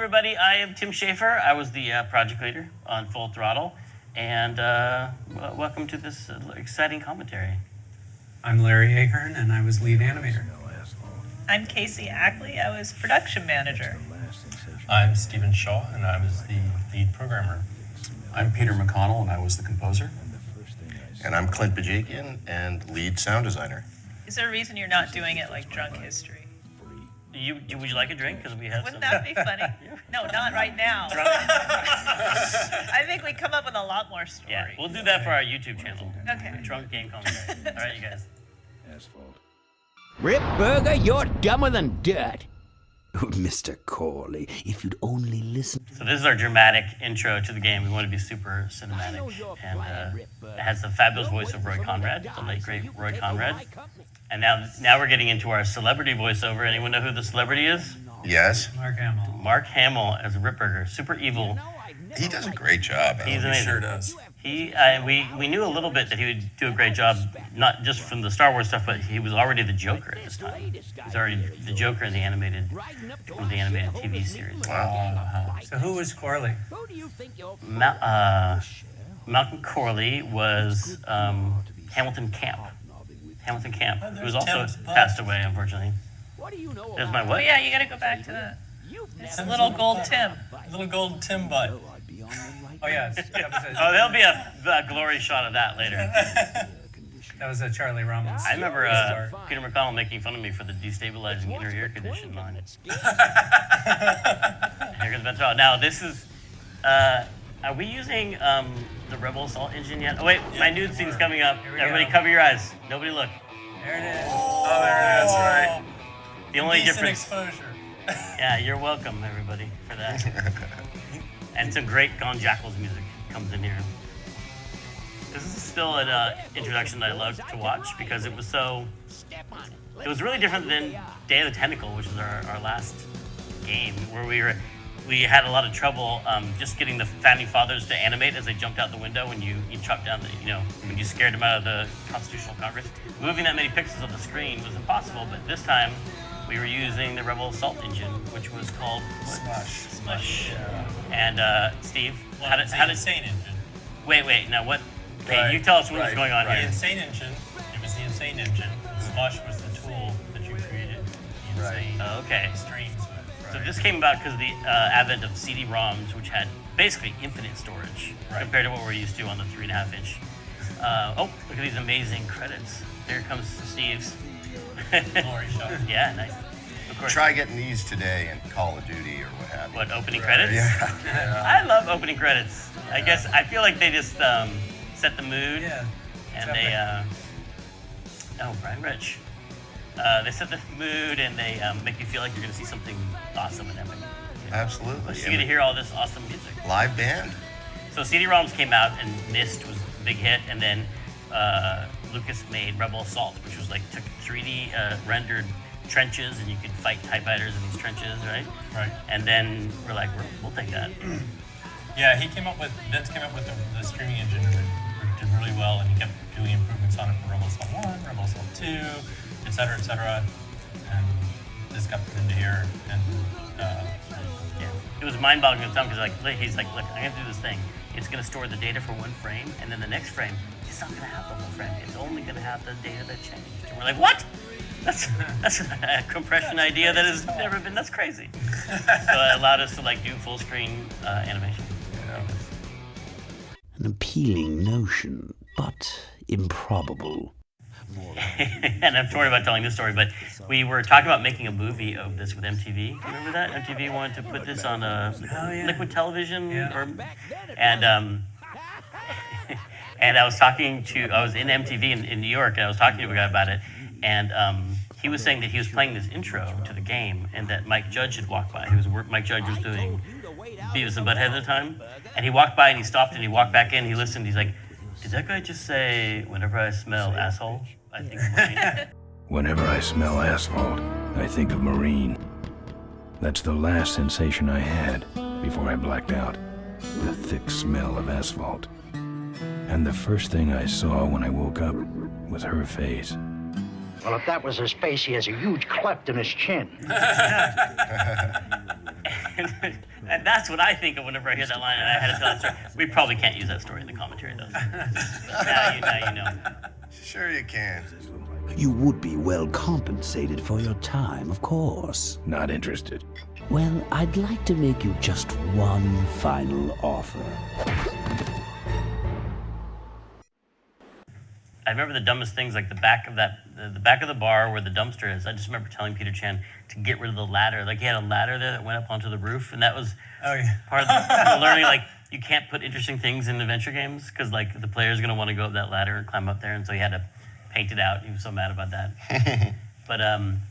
everybody. I am Tim Schafer. I was the project leader on Full Throttle, and welcome to this exciting commentary. I'm Larry Ahern, and I was lead animator. I'm Casey Ackley. I was production manager. I'm Stephen Shaw, and I was the lead programmer. I'm Peter McConnell, and I was the composer. And I'm Clint Bajakian, and lead sound designer. Is there a reason you're not doing it like Drunk History? Would you like a drink? Because we have Wouldn't some. that be funny? No, not right now. I think we come up with a lot more stories. Yeah, we'll do that for our YouTube channel. Okay. Drunk Game Commentary. All right, you guys. Asphalt. Rip Burger, you're dumber than dirt. Oh, Mr. Corley, if you'd only listen. So this is our dramatic intro to the game. We want to be super cinematic, and it has the fabulous voice of Roy Conrad, the late great Roy Conrad. And now we're getting into our celebrity voiceover. Anyone know who the celebrity is? Yes, Mark Hamill. Mark Hamill as Rip Burger, super evil. he does a great job. He's Alan. amazing. Sure does. We knew a little bit that he would do a great job, not just from the Star Wars stuff, but he was already the Joker at this time. He's already the Joker in the animated TV series. Wow. So who was Corley? Malcolm Corley was Hamilton Camp. Hamilton Camp, who was also passed away, unfortunately. There's my Oh what? yeah, you got to go back to that. It's Little Gold Tim. Little gold Tim butt. Oh yeah, that was Oh, there'll be a glory shot of that later. that was a Charlie Ramos. I remember Peter McConnell making fun of me for the destabilizing inner ear condition line. Here goes Ben Throttle. Now this is. Are we using the Rebel Assault engine yet? Oh wait, my nude scene's coming up. we Everybody go. cover your eyes. Nobody look. There it is. Oh, there it is. That's right. The only Decent difference. exposure. Yeah, you're welcome, everybody, for that. And some great Gone Jackals music comes in here. This is still an introduction that I love to watch because it was so. It was really different than Day of the Tentacle, which is our last game, where we had a lot of trouble just getting the founding fathers to animate as they jumped out the window when you chopped down when you scared them out of the Constitutional Congress. Moving that many pixels of the screen was impossible, but this time we were using the Rebel Assault engine, which was called Smush. Yeah. And Steve, Well, how it's did the Insane engine. Wait, now what? Okay, Right, you tell us what was right, going on The here. Insane engine, it was the Insane engine. Smush was the tool that you created the Insane Okay. streams with. So this came about because of the advent of CD-ROMs, which had basically infinite storage compared to what we're used to on the 3.5-inch. Oh, look at these amazing credits. Here comes Steve's. Glory shot. Yeah, nice. Of course. Try getting these today in Call of Duty or what have you. What, opening credits? Yeah. I love opening credits. I guess I feel like they just set the mood. Yeah. And they, Brian Rich. They set the mood and they make you feel like you're going to see something awesome and epic. Absolutely. So you get to hear all this awesome music. Live band. So CD-ROMs came out and Mist was a big hit, and then Lucas made Rebel Assault, which was like took 3D rendered trenches and you could fight TIE fighters in these trenches, right? Right. And then we're like, we'll take that. Yeah, Vince came up with the streaming engine that did really well, and he kept doing improvements on it for Rebel Assault 1, Rebel Assault 2, et cetera, and this got put into here, and Yeah. It was mind-boggling at the time because he's like, look, I'm gonna do this thing. It's gonna store the data for one frame, and then the next frame, it's not gonna have the whole frame. It's only gonna have the data that changed. And we're like, what? That's a compression idea that has never been. That's crazy. So it allowed us to do full screen animation. An appealing notion, but improbable. And I'm sorry about telling this story, but we were talking about making a movie of this with MTV. Remember that? MTV wanted to put this on liquid television, and and I was in MTV in New York, and I was talking to a guy about it, and he was saying that he was playing this intro to the game, and that Mike Judge had walked by. Mike Judge was doing Beavis and Butthead at the time, and he walked by and he stopped and he walked back in. He listened. He's like, "Did that guy just say, whenever I smell asshole, I think of Marine?" Whenever I smell asphalt, I think of Marine. That's the last sensation I had before I blacked out. The thick smell of asphalt. And the first thing I saw when I woke up was her face. Well, if that was his face, he has a huge cleft in his chin. And that's what I think of whenever I hear that line, and I had to tell that story. We probably can't use that story in the commentary, though. Now you know. Sure you can. You would be well compensated for your time, of course. Not interested. Well, I'd like to make you just one final offer. I remember the dumbest things, like the back of the back of the bar where the dumpster is. I just remember telling Peter Chan to get rid of the ladder. Like he had a ladder there that went up onto the roof, and that was part of the learning. Like you can't put interesting things in adventure games because like the player's gonna want to go up that ladder and climb up there, and so he had to paint it out. He was so mad about that. But and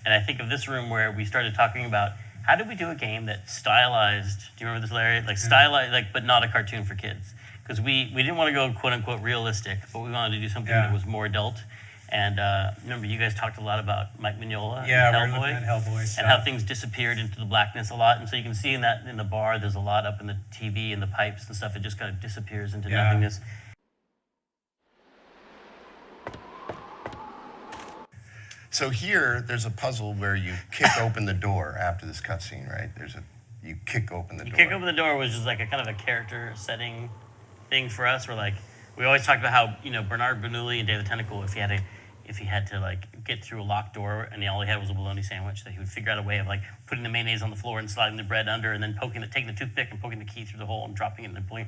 I think of this room where we started talking about how did we do a game that stylized. Do you remember this, Larry? Like stylized, like but not a cartoon for kids. Because we didn't want to go quote unquote realistic, but we wanted to do something that was more adult. And remember, you guys talked a lot about Mike Mignola and we were looking at Hellboy and how things disappeared into the blackness a lot. And so you can see in the bar, there's a lot up in the TV and the pipes and stuff. It just kind of disappears into nothingness. So here, there's a puzzle where you kick open the door after this cutscene, right? You kick open the door. Kick open the door was just like a kind of a character setting thing for us. We're like, we always talked about how, Bernard Bernoulli and David Tentacle, if he had to like get through a locked door and all he had was a bologna sandwich, that he would figure out a way of like putting the mayonnaise on the floor and sliding the bread under and then taking the toothpick and poking the key through the hole and dropping it and then pulling,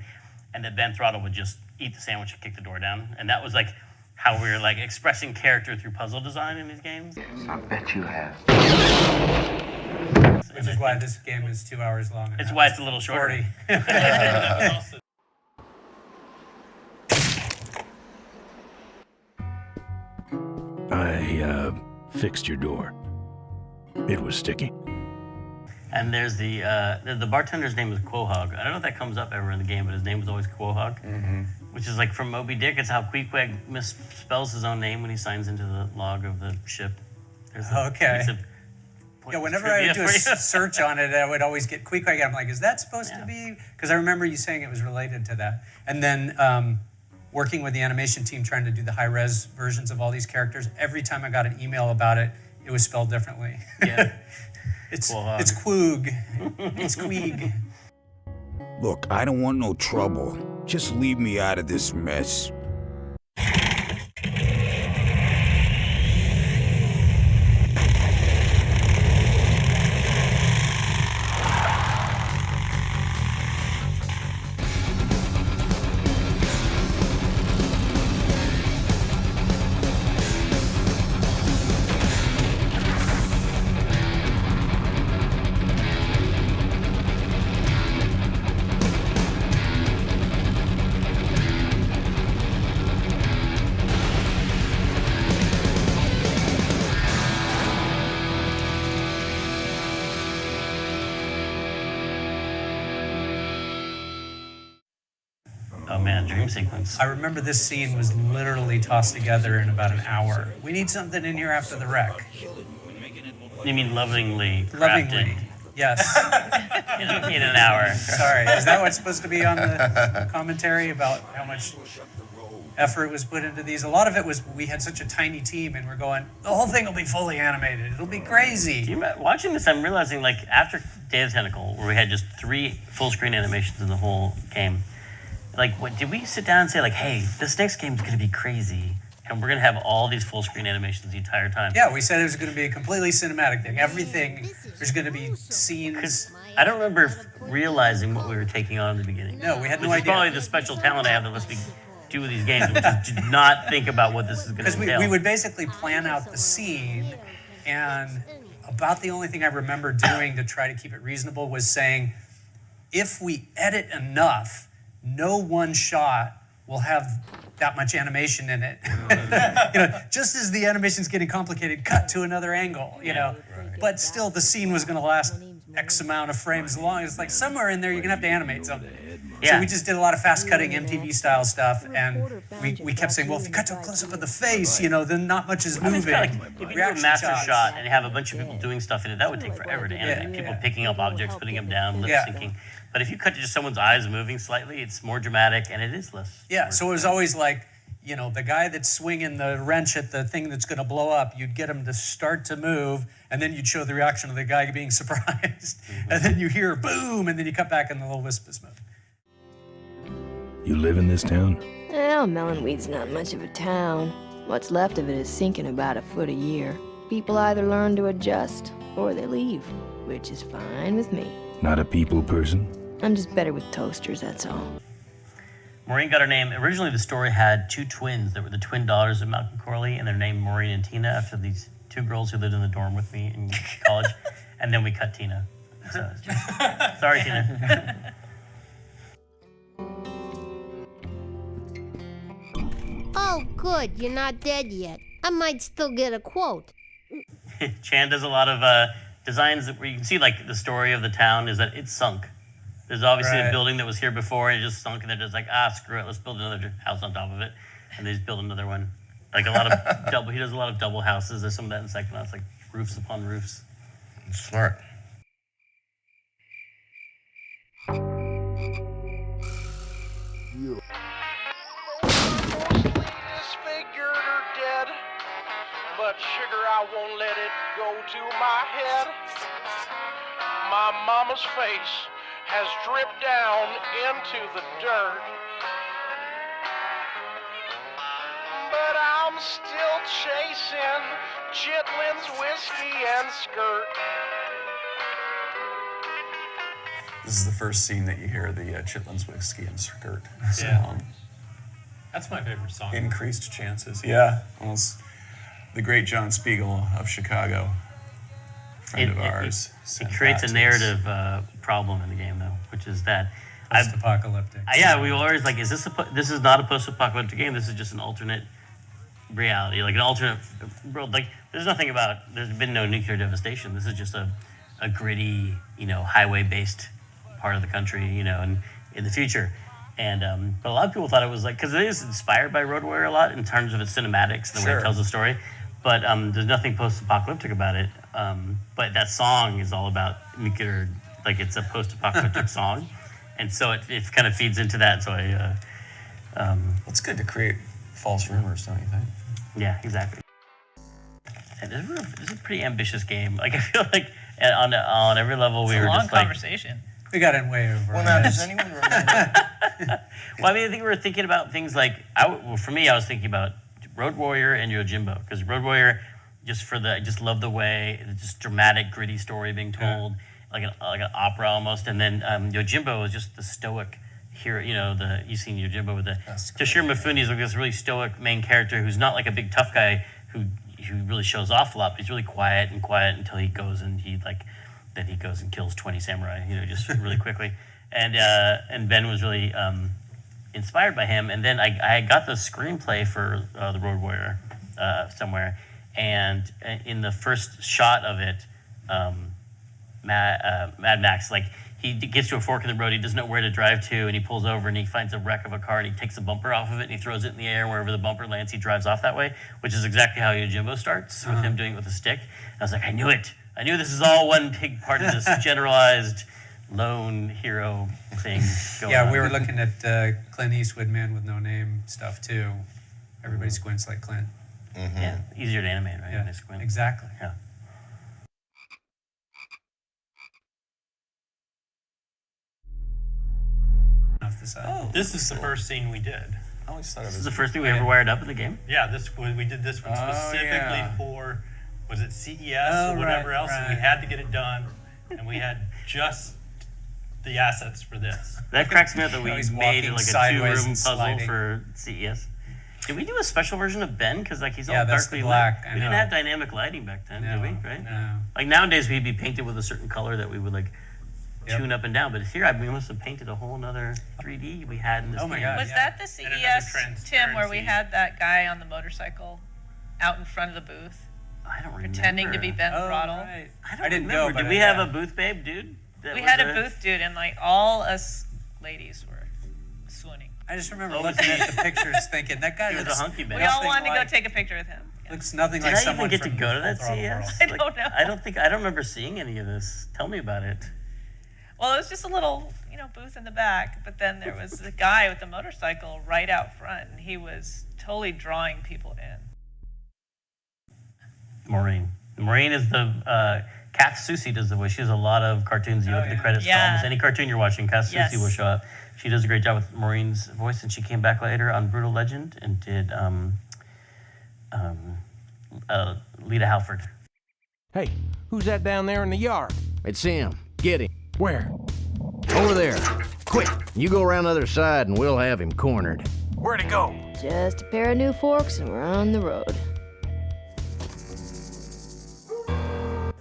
and that Ben Throttle would just eat the sandwich and kick the door down. And that was like how we were like expressing character through puzzle design in these games. Yes, I bet you have. Which is why this game is 2 hours long. It's why it's a little shorter. I fixed your door. It was sticky. And there's the bartender's name is Quahog. I don't know if that comes up ever in the game, but his name was always Quahog, which is like from Moby Dick. It's how Queequeg misspells his own name when he signs into the log of the ship. Whenever I would do a search on it, I would always get Queequeg. I'm like, is that supposed to be? Because I remember you saying it was related to that. And then working with the animation team trying to do the high-res versions of all these characters, every time I got an email about it, it was spelled differently. Yeah. It's Quoog. It's Queeg. Look, I don't want no trouble. Just leave me out of this mess. Oh man, dream sequence. I remember this scene was literally tossed together in about an hour. We need something in here after the wreck. You mean lovingly crafted? Lovingly, yes. in an hour. Sorry, is that what's supposed to be on the commentary about how much effort was put into these? A lot of it was we had such a tiny team and we're going, the whole thing will be fully animated. It'll be crazy. Watching this, I'm realizing like after Day of the Tentacle, where we had just 3 full screen animations in the whole game, like, did we sit down and say, like, hey, this next game's going to be crazy, and we're going to have all these full screen animations the entire time? Yeah, we said it was going to be a completely cinematic thing. Everything, there's going to be scenes. I don't remember realizing what we were taking on in the beginning. No, we had no idea. Which is probably the special talent I have that lets me do these games, which is to not think about what this is going to entail. Because we would basically plan out the scene, and about the only thing I remember doing to try to keep it reasonable was saying, if we edit enough, no one shot will have that much animation in it. Just as the animation's getting complicated, cut to another angle, But still, the scene was going to last X amount of frames long. It's like somewhere in there, you're going to have to animate something. Yeah. So we just did a lot of fast-cutting MTV-style stuff, and we kept saying, well, if you cut to a close-up of the face, then not much is moving. If you do a master shot and you have a bunch of people doing stuff in it, that would take forever to animate. People picking up objects, putting them down, lip-syncing. But if you cut to just someone's eyes moving slightly, it's more dramatic and it is less. Yeah, so it was always like, you know, the guy that's swinging the wrench at the thing that's going to blow up, you'd get him to start to move, and then you'd show the reaction of the guy being surprised. And then you hear boom, and then you cut back in the little wisp of smoke. You live in this town? Well, Melonweed's not much of a town. What's left of it is sinking about a foot a year. People either learn to adjust, or they leave, which is fine with me. Not a people person? I'm just better with toasters, that's all. Maureen got her name. Originally, the story had two twins that were the twin daughters of Malcolm Corley, and they're named Maureen and Tina after these two girls who lived in the dorm with me in college. And then we cut Tina. So, sorry, Tina. Oh, good. You're not dead yet. I might still get a quote. Chan does a lot of designs where you can see, like, the story of the town is that it's sunk. There's obviously a building that was here before and it just sunk, and they're just like, screw it, let's build another house on top of it. And they just build another one. Like a lot of he does a lot of double houses. There's some of that in Psychonauts, like roofs upon roofs. Smart. Disfigured or dead, but sugar, I won't let it go to my head. My mama's face has dripped down into the dirt, but I'm still chasing Chitlin's whiskey and skirt. This is the first scene that you hear the Chitlin's Whiskey and Skirt song. Yeah. That's my favorite song. Increased chances. Yeah. Well, it's the great John Spiegel of Chicago, friend of ours. It creates a narrative problem in the game, though, which is that post-apocalyptic. We always like, this is not a post-apocalyptic game. This is just an alternate reality, like an alternate world. Like, there's been no nuclear devastation. This is just a gritty, highway-based part of the country, and in the future. And but a lot of people thought it was like, because it is inspired by Road Warrior a lot in terms of its cinematics and the way it tells the story. But there's nothing post-apocalyptic about it. But that song is all about nuclear, like it's a post-apocalyptic song. And so it kind of feeds into that. So it's good to create false rumors, don't you think? Yeah, exactly. And it's a pretty ambitious game. Like, I feel like on every level we were just like... It's a long conversation. We got in way over. Well, now, does anyone remember? Well, I mean, I think we were thinking about things like, for me, I was thinking about Road Warrior and Yojimbo, because Road Warrior, I just love the way, it's just dramatic, gritty story being told, like an opera almost. And then Yojimbo is just the stoic hero. You've seen Yojimbo with Toshiro Mifune is like this really stoic main character who's not like a big tough guy who really shows off a lot, but he's really quiet until he goes and then he goes and kills 20 samurai, just really quickly. And Ben was really inspired by him. And then I got the screenplay for The Road Warrior somewhere. And in the first shot of it, Mad Max, like, he gets to a fork in the road, he doesn't know where to drive to, and he pulls over and he finds a wreck of a car and he takes a bumper off of it and he throws it in the air. Wherever the bumper lands, he drives off that way, which is exactly how Yojimbo starts, with him doing it with a stick. I was like, I knew it. I knew this is all one big part of this generalized lone hero thing going on. Yeah, we were looking at Clint Eastwood, Man with No Name stuff too. Everybody squints like Clint. Mm-hmm. Yeah, easier to animate, right? Yeah, They squint. exactly. Yeah. This is the first scene we did. I always thought it was... This is the first thing we ever wired up in the game? Yeah, we did this one specifically for, was it CES or whatever else, and we had to get it done, and we had just the assets for this. That cracks me up that we made like a two-room puzzle sliding. for CES. Did we do a special version of Ben? Because he's all that's darkly the black. lit. We didn't have dynamic lighting back then, did we? Right? No. Like nowadays, we'd be painted with a certain color that we would tune up and down. But here, we must have painted a whole other 3D we had in this game. my God. Was that the CES, Tim, where we had that guy on the motorcycle out in front of the booth? I don't remember. Pretending to be Ben Throttle. Right. I didn't remember. Did we have a booth babe, dude? We had a booth dude, and all us ladies were swooning. I just remember looking at the pictures thinking, that guy was a hunky man. We all wanted to go take a picture with him. Looks nothing Did like I someone even get to from go to that Full Throttle World. CES? I don't know. I don't remember seeing any of this. Tell me about it. Well, it was just a little booth in the back, but then there was a guy with a motorcycle right out front, and he was totally drawing people in. Maureen. Maureen is the Kath Soucie does the voice. She does a lot of cartoons. You look at the credits for almost any cartoon you're watching, Kath Soucie will show up. She does a great job with Maureen's voice, and she came back later on Brutal Legend and did Lita Halford. Hey, who's that down there in the yard? It's him. Get him. Where? Over there. Quick, you go around the other side and we'll have him cornered. Where'd he go? Just a pair of new forks and we're on the road.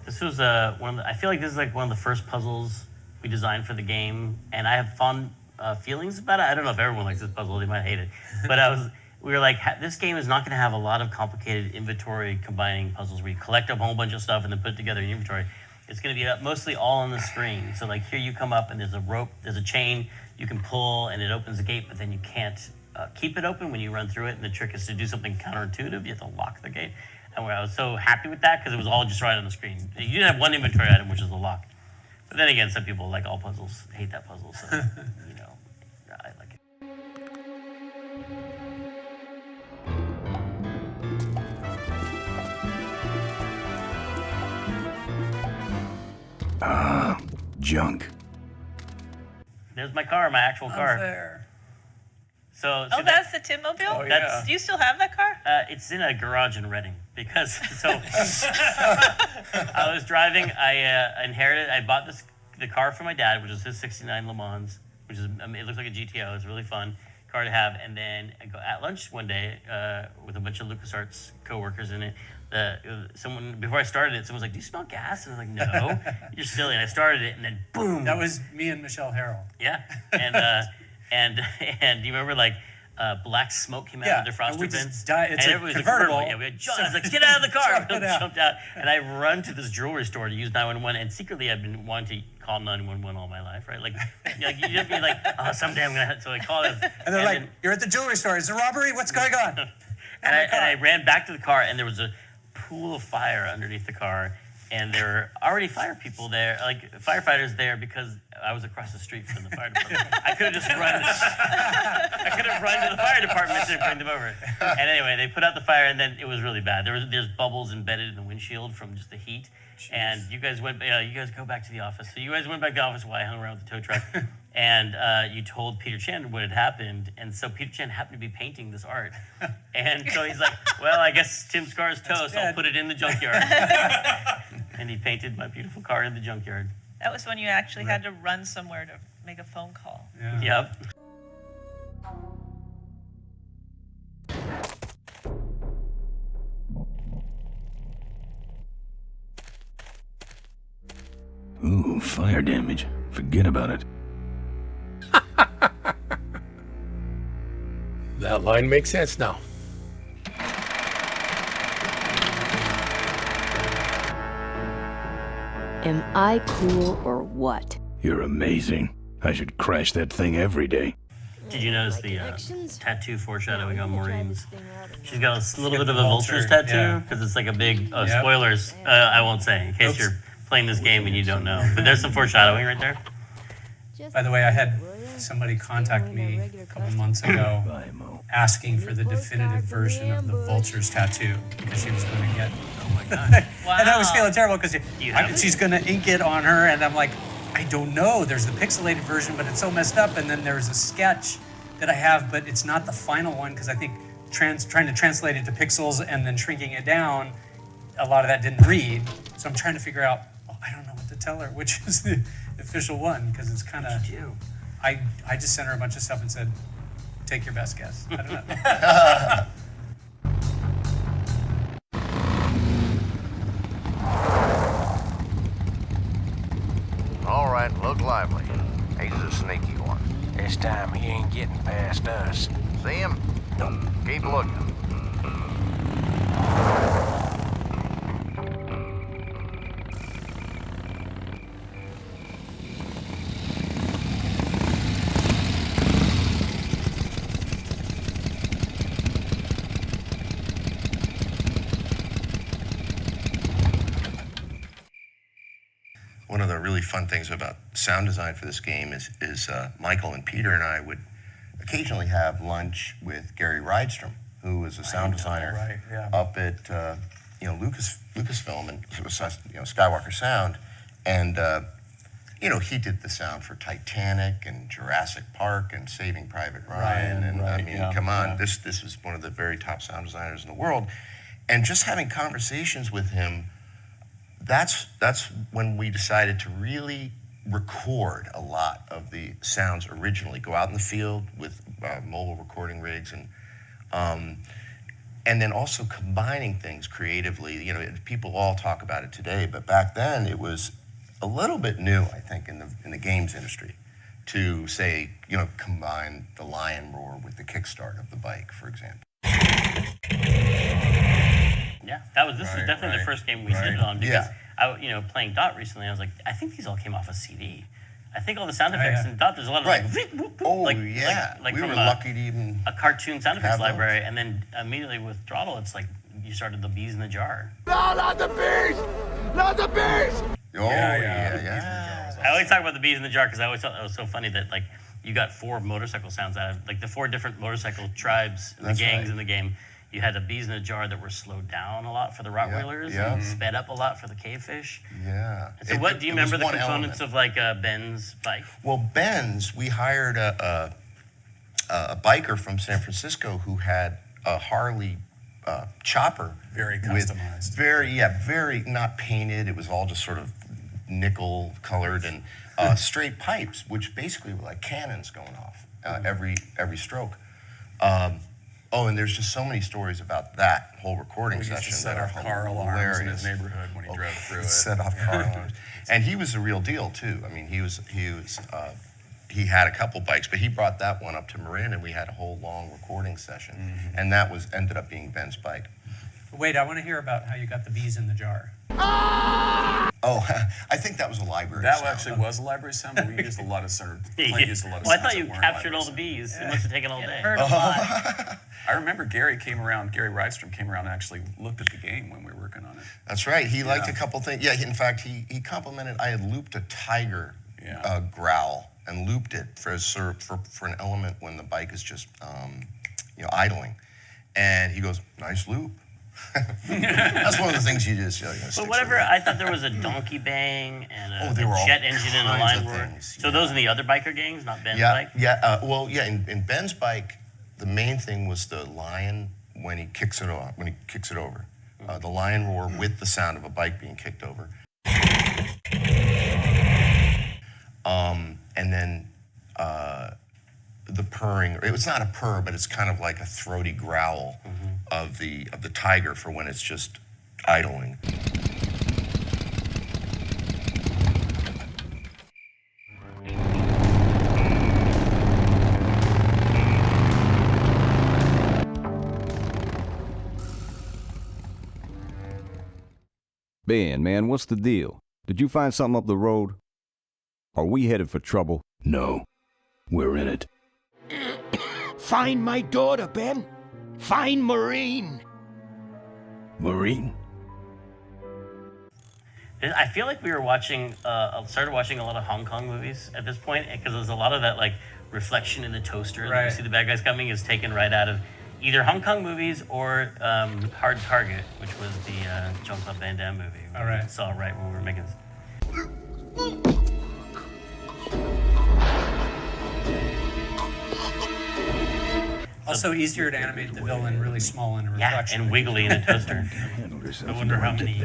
This was I feel like this is like one of the first puzzles we designed for the game, and I have fond feelings about it. I don't know if everyone likes this puzzle; they might hate it. But we were like, this game is not going to have a lot of complicated inventory combining puzzles where you collect a whole bunch of stuff and then put it together in inventory. It's going to be mostly all on the screen. So like here you come up and there's a rope, there's a chain you can pull and it opens the gate, but then you can't keep it open when you run through it. And the trick is to do something counterintuitive. You have to lock the gate. And I was so happy with that because it was all just right on the screen. You didn't have one inventory item, which is the lock. But then again, some people, like all puzzles, hate that puzzle. So, I like it. Junk. There's my car, my actual car. There. So that's the Timmobile? Oh, yeah. Do you still have that car? It's in a garage in Reading because I was driving. I bought the car for my dad, which is his '69 Le Mans, which is it looks like a GTO. It's a really fun car to have. And then I go at lunch one day with a bunch of LucasArts coworkers in it. Someone before I started it, someone was like, "Do you smell gas?" And I was like, "No, you're silly." And I started it, and then boom. That was me and Michelle Harrell. Yeah, and do you remember like black smoke came out of the defroster vents? It's a convertible. Yeah, we had John. I was like, "Get out of the car!" We jumped out, and I run to this jewelry store to use 911. And secretly, I've been wanting to call 911 all my life, right? Like you just be like, "Oh, someday I'm gonna." So I call it, and they're like, "You're at the jewelry store. Is it a robbery? What's going on?" And I ran back to the car, and there was a pool of fire underneath the car, and there were already fire people there, like firefighters there, because I was across the street from the fire department. I could have just run. I could have run to the fire department to bring them over. And anyway, they put out the fire, and then it was really bad. There's bubbles embedded in the windshield from just the heat. Jeez. And you guys go back to the office. So you guys went back to the office while I hung around with the tow truck. And you told Peter Chan what had happened. And so Peter Chan happened to be painting this art. And so he's like, well, I guess Tim's car is toast. I'll put it in the junkyard. And he painted my beautiful car in the junkyard. That was when you actually had to run somewhere to make a phone call. Yeah. Yep. Ooh, fire damage. Forget about it. That line makes sense now. Am I cool or what? You're amazing. I should crash that thing every day. Did you notice the tattoo foreshadowing on Maureen's? She's got a little bit of a vulture's tattoo because it's like a big spoilers. I won't say in case you're playing this game and you don't know. But there's some foreshadowing right there. By the way, I had somebody contact me a couple months ago asking for the definitive version of the vulture's tattoo because she was going to get. Oh my god! Wow. And I was feeling terrible because she's going to ink it on her, and I'm like, I don't know. There's the pixelated version, but it's so messed up. And then there's a sketch that I have, but it's not the final one because I think trying to translate it to pixels and then shrinking it down, a lot of that didn't read. So I'm trying to figure out. Oh, I don't know what to tell her, which is the official one because it's kind of. I just sent her a bunch of stuff and said, take your best guess. I don't know. All right, look lively. He's a sneaky one. This time he ain't getting past us. See him? Nope. Keep looking. One of the really really fun things about sound design for this game is Michael and Peter and I would occasionally have lunch with Gary Rydstrom, who was a sound designer up at Lucasfilm and Skywalker Sound, and he did the sound for Titanic and Jurassic Park and Saving Private Ryan, and I mean, come on, this is one of the very top sound designers in the world, and just having conversations with him, that's when we decided to really record a lot of the sounds originally, go out in the field with mobile recording rigs, and then also combining things creatively. People all talk about it today, but back then it was a little bit new, I think, in the games industry to say, combine the lion roar with the kickstart of the bike, for example. Yeah, this is definitely the first game we did it on, because I, playing Dot recently, I was like, I think these all came off a CD. I think all the sound effects in Dot, there's a lot of like we were lucky to even a cartoon sound effects library, and then immediately with Throttle, it's like you started the bees in the jar. No, not the bees! Not the bees! Oh, yeah. I always talk about the bees in the jar because I always thought it was so funny that like you got 4 motorcycle sounds out of like the 4 different motorcycle tribes, the gangs in the game. You had the bees in a jar that were slowed down a lot for the Rottweilers and sped up a lot for the cavefish. Yeah. So what do you remember the components of like Ben's bike? Well, Ben's, we hired a biker from San Francisco who had a Harley chopper. Very customized. Very not painted. It was all just sort of nickel colored and straight pipes, which basically were like cannons going off every stroke. And there's just so many stories about that whole recording session. Set off car alarms in his neighborhood when he drove through it. Set off car alarms, and he was the real deal too. I mean, he had a couple bikes, but he brought that one up to Marin, and we had a whole long recording session, and that ended up being Ben's bike. Wait, I want to hear about how you got the bees in the jar. Oh, I think that was a library sound. That actually was a library sound, but we used a lot of Clint used a lot of I thought you captured all the bees. It must have taken all day. Heard a lot. I remember Gary Rydstrom came around and actually looked at the game when we were working on it. That's right. He liked a couple things. Yeah, in fact, he complimented. I had looped a tiger growl and looped it for an element when the bike is just idling, and he goes, "Nice loop." That's one of the things you just. But whatever, I thought there was a donkey bang and a jet engine and a line roar. So those are the other biker gangs, not Ben's bike. In Ben's bike, the main thing was the lion when he kicks it over. The lion roar with the sound of a bike being kicked over. And then the purring. It was not a purr, but it's kind of like a throaty growl of the tiger for when it's just idling. Ben, man, what's the deal? Did you find something up the road? Are we headed for trouble? No. We're in it. Find my daughter, Ben. Find Marine. Marine? I feel like we were started watching a lot of Hong Kong movies at this point, because there's a lot of that like reflection in the toaster that you see the bad guys coming is taken right out of either Hong Kong movies or Hard Target, which was the Jean-Claude Van Damme movie. All right. Saw right when we were making this. Also easier to animate the villain really small in a reflection. Yeah, and wiggly in a toaster. I wonder how many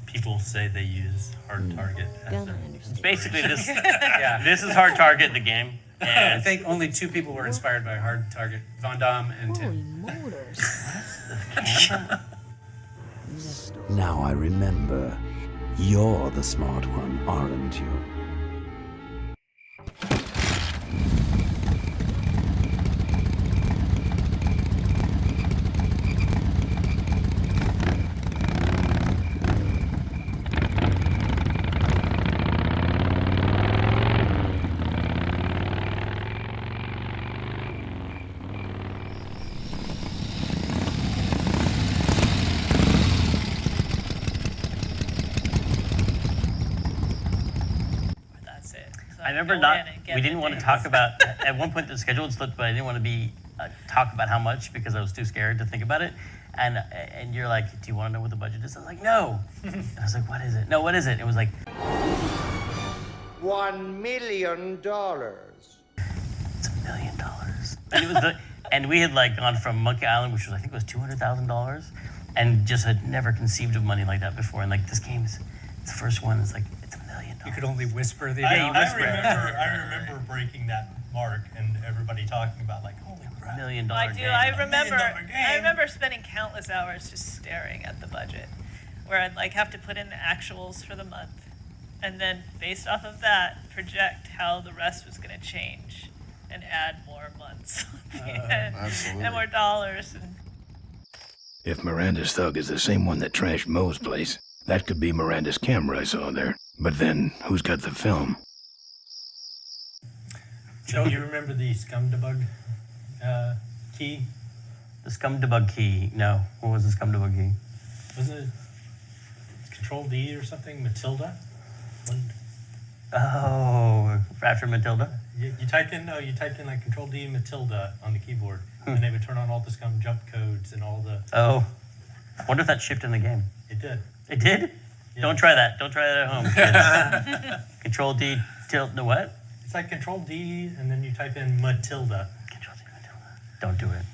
people say they use Hard Target as their... Basically, this is Hard Target, the game. And I think only 2 people were inspired by Hard Target, Van Damme and Tim. Now I remember. You're the smart one, aren't you? I remember go not. in and get We didn't the want to dance. talk about. At one point, the schedule had slipped, but I didn't want to be talk about how much because I was too scared to think about it. And you're like, do you want to know what the budget is? I was like, no. And I was like, what is it? No, what is it? It was like $1 million. It's $1 million. And it was and we had like gone from Monkey Island, which was I think was $200,000, and just had never conceived of money like that before. And like this game is the first one. It's like it's $1 million. You could only whisper the I remember breaking that mark and everybody talking about like, holy crap. $1 million. I do. Game. I remember spending countless hours just staring at the budget, where I'd like have to put in the actuals for the month, and then based off of that, project how the rest was going to change, and add more months and more dollars. And If Miranda's thug is the same one that trashed Moe's place, that could be Miranda's camera I saw there. But then, who's got the film? Joe, you remember the Scum Debug key? The Scum Debug key. No. What was the Scum Debug key? Wasn't it Control D or something? Matilda? Oh, after Matilda? You typed in like Control D Matilda on the keyboard, and they would turn on all the Scum jump codes and all the. Oh. I wonder if that shipped in the game. It did. It did? Yeah. Don't try that. Don't try that at home, kids. Control D tilt the what? It's like Control D, and then you type in Matilda. Control D Matilda. Don't do it.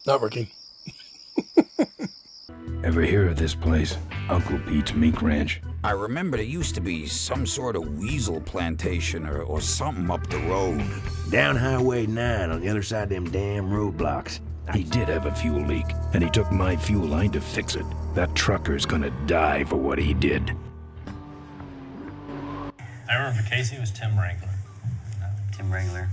Not working. Ever hear of this place? Uncle Pete's Mink Ranch? I remember there used to be some sort of weasel plantation or something up the road. Down Highway 9 on the other side of them damn roadblocks. He did have a fuel leak, and he took my fuel line to fix it. That trucker's gonna die for what he did. I remember for Casey it was Tim Wrangler. Tim Wrangler.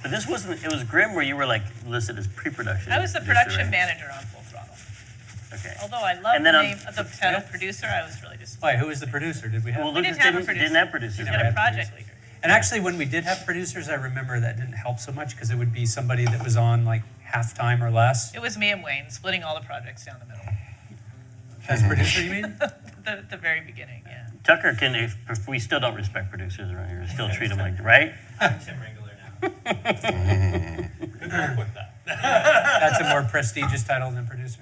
But this wasn't, it was Grim where you were like listed as pre-production. I was the producer, production right? manager on Full Throttle. Okay. Although I love And the then name of the title producer, I was really disappointed. Wait, who was the producer? Did we have? Well, We Lucas didn't have a producer. didn't have producers. We had a project leader. And actually, when we did have producers, I remember that didn't help so much because it would be somebody that was on like half-time or less. It was me and Wayne splitting all the projects down the middle. As producer, you mean? the very beginning, yeah. Tucker can, if we still don't respect producers around here, still treat them like, right? I'm Tim Wrangler now. Good work with that. That's a more prestigious title than producer.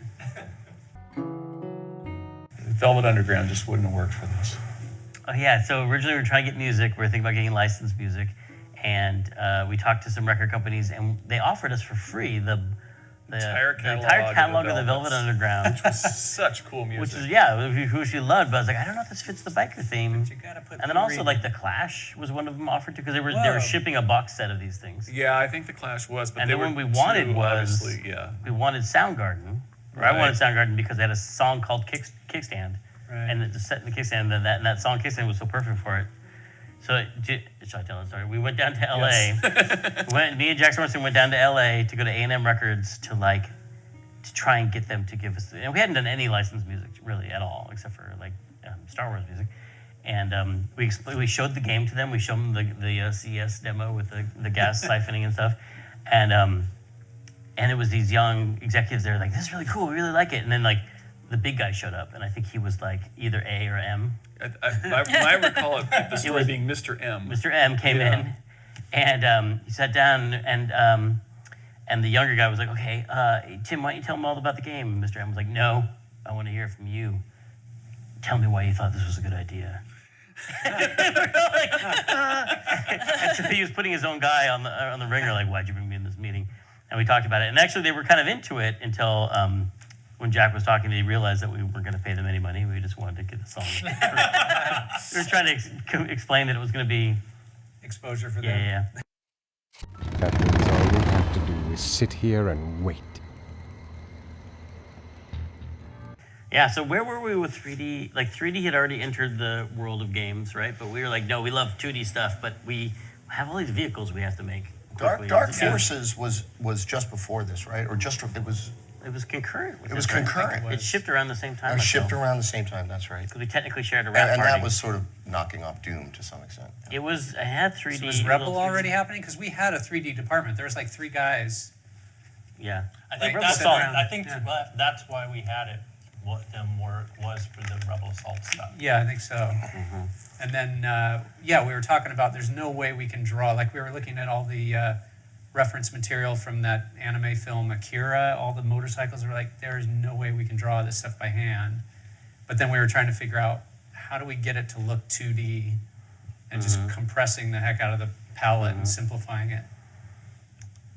Velvet Underground just wouldn't have worked for this. Oh yeah, so originally we were trying to get music. We were thinking about getting licensed music. And we talked to some record companies and they offered us for free the entire catalog of the Velvet Underground. Which was such cool music. Which is, yeah, which we loved. But I was like, I don't know if this fits the biker theme. You gotta put And then also like the Clash was one of them offered to, because they were shipping a box set of these things. Yeah, I think the Clash was, but And they the were one we wanted was, yeah. we wanted Soundgarden. Or I wanted Soundgarden because they had a song called Kickstand. Right. And it just set in the kickstand, and that song Kickstand was so perfect for it. So, should I tell the story? We went down to LA. Yes. Me and Jackson Morrison went down to LA to go to A&M Records to try and get them to give us. And we hadn't done any licensed music really at all, except for like Star Wars music. And we showed the game to them. We showed them the CS demo with the gas siphoning and stuff. And it was these young executives. They were like, "This is really cool. We really like it." And then like the big guy showed up, and I think he was like either A or M. I recall the story being Mr. M. Mr. M came in, and he sat down, and the younger guy was like, "Okay, Tim, why don't you tell him all about the game?" And Mr. M was like, "No, I want to hear from you. Tell me why you thought this was a good idea." And so he was putting his own guy on the ringer, like, "Why'd you bring me in this meeting?" And we talked about it, and actually they were kind of into it until when Jack was talking, they realized that we weren't going to pay them any money. We just wanted to get the song. We were trying to explain that it was going to be exposure for them. Yeah. That means all we have to do is sit here and wait. Yeah, so where were we with 3D? Like 3D had already entered the world of games, right? But we were like, no, we love 2D stuff, but we have all these vehicles we have to make. Dark Forces was just before this, right? Or just it was concurrent. It was concurrent. It shipped around the same time. It shipped around the same time. That's right. Because we technically shared a wrap and party. that was sort of knocking off Doom to some extent. It was. I had 3D. So was Rebel already happening? Because we had a 3D department. There was like 3 guys. Yeah. I think Like, that's sit around. that's why we had it what them was for the Rebel Assault stuff. Yeah, I think so. And then, yeah, we were talking about there's no way we can draw. Like we were looking at all the reference material from that anime film Akira, all the motorcycles. We're like, there is no way we can draw this stuff by hand. But then we were trying to figure out how do we get it to look 2D and just compressing the heck out of the palette and simplifying it.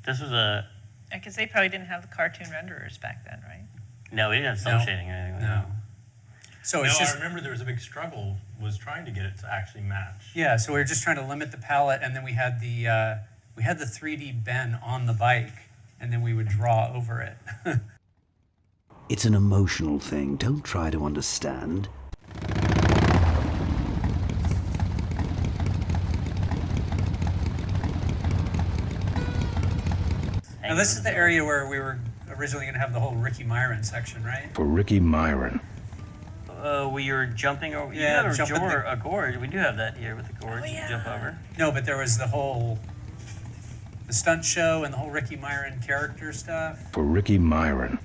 This was a... Because they probably didn't have the cartoon renderers back then, right? No, we didn't have cell shading or anything like that. So it's just... I remember there was a big struggle was trying to get it to actually match. Yeah, so we were just trying to limit the palette, and then we had the 3D Ben on the bike, and then we would draw over it. It's an emotional thing. Don't try to understand. Now this is the area where we were originally going to have the whole Ricky Myron section, right? For Ricky Myron. We were jumping over. Yeah, you have a gorge. We do have that here with the gorge. You jump over. No, but there was the stunt show and the whole Ricky Myron character stuff. For Ricky Myron.